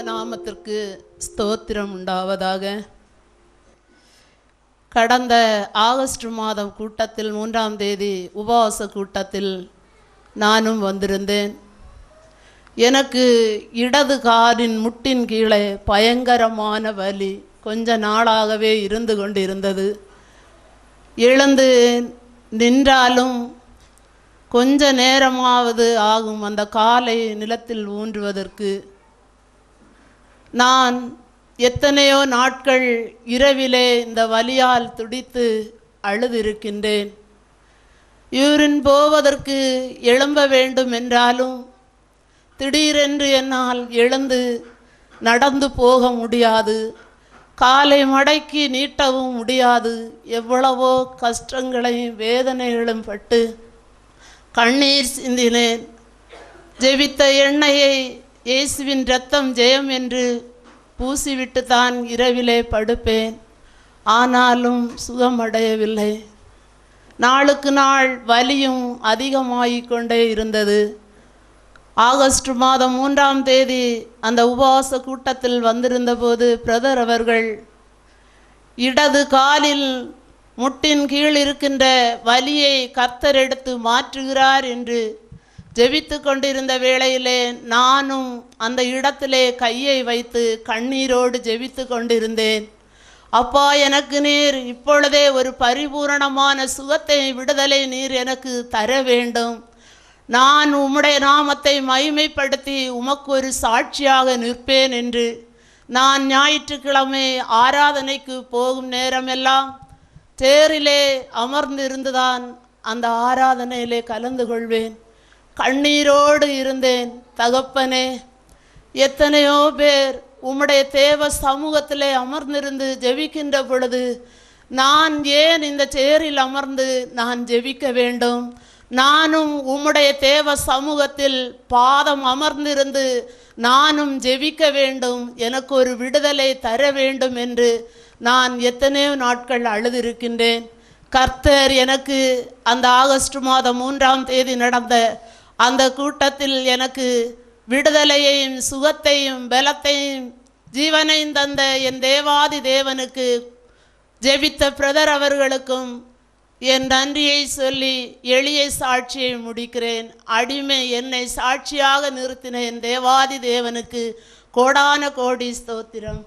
நாமத்திற்கு ஸ்தோத்திரம் உண்டாவதாக. கடந்த ஆகஸ்ட் மாதம் கூட்டத்தில் 3ஆம் தேதி உபவாச கூட்டத்தில் நானும் வந்திருந்தேன். எனக்கு இடது காலின் முட்டின் கீழே பயங்கரமான வலி கொஞ்ச நாளாகவே இருந்து கொண்டிருந்தது. எழுந்து நின்றாலும் கொஞ்ச நேரமாவது ஆகும் அந்த காலை நிலத்தில் ஊன்றுவதற்கு. நான் எத்தனையோ நாட்கள் இரவிலே இந்த வலியால் துடித்து அழுதிருக்கின்றேன். யூரின் போவதற்கு எழும்ப வேண்டும் என்றாலும் திடீரென்று என்னால் எழுந்து நடந்து போக முடியாது, காலை மடக்கி நீட்டவும் முடியாது. எவ்வளவோ கஷ்டங்களையும் வேதனைகளும் பட்டு கண்ணீர் சிந்தினேன். ஜெபித்த எண்ணெயை இயேசுவின் இரத்தம் ஜெயம் என்று பூசிவிட்டு தான் இரவிலே படுப்பேன். ஆனாலும் சுகமடையவில்லை. நாளுக்கு நாள் வலியும் அதிகமாகிக் கொண்டே இருந்தது. ஆகஸ்ட் மாதம் 3ஆம் தேதி அந்த உபவாச கூட்டத்தில் வந்திருந்த போது பிரதர் அவர்கள் இடது காலில் முட்டின் கீழ் இருக்கின்ற வலியை கர்த்தர் எடுத்து மாற்றுகிறார் என்று ஜெபித்து கொண்டிருந்த வேளையிலே நானும் அந்த இடத்திலே கையை வைத்து கண்ணீரோடு ஜெபித்து கொண்டிருந்தேன். அப்பா, எனக்கு நீர் இப்பொழுதே ஒரு பரிபூரணமான சுகத்தை விடுதலை நீர் எனக்கு தர வேண்டும். நான் உம்முடைய நாமத்தை மகிமைப்படுத்தி உமக்கு ஒரு சாட்சியாக நிற்பேன் என்று நான் ஞாயிற்றுக்கிழமை ஆராதனைக்கு போகும் நேரமெல்லாம் தேரிலே அமர்ந்திருந்துதான் அந்த ஆராதனையிலே கலந்து கொள்வேன். கண்ணீரோடு இருந்தேன். தகப்பனே, எத்தனையோ பேர் உம்முடைய தேவ சமூகத்திலே அமர்ந்திருந்து ஜெபிக்கின்ற பொழுது நான் ஏன் இந்த சேரில் அமர்ந்து நான் ஜெபிக்க வேண்டும்? நானும் உம்முடைய தேவ சமூகத்தில் பாதம் அமர்ந்திருந்து நானும் ஜெபிக்க வேண்டும், எனக்கு ஒரு விடுதலை தர வேண்டும் என்று நான் எத்தனையோ நாட்கள் அழுதிருக்கின்றேன். கர்த்தர் எனக்கு அந்த ஆகஸ்ட் மாதம் 3ஆம் தேதி நடந்த அந்த கூட்டத்தில் எனக்கு விடுதலையையும் சுகத்தையும் பலத்தையும் ஜீவனையும் தந்த என் தேவாதி தேவனுக்கு ஜெபித்த பிரதர் அவர்களுக்கும் என் நன்றியை சொல்லி எளிய சாட்சியை முடிக்கிறேன். அடிமை என்னை சாட்சியாக நிறுத்தின என் தேவாதி தேவனுக்கு கோடான கோடி ஸ்தோத்திரம்.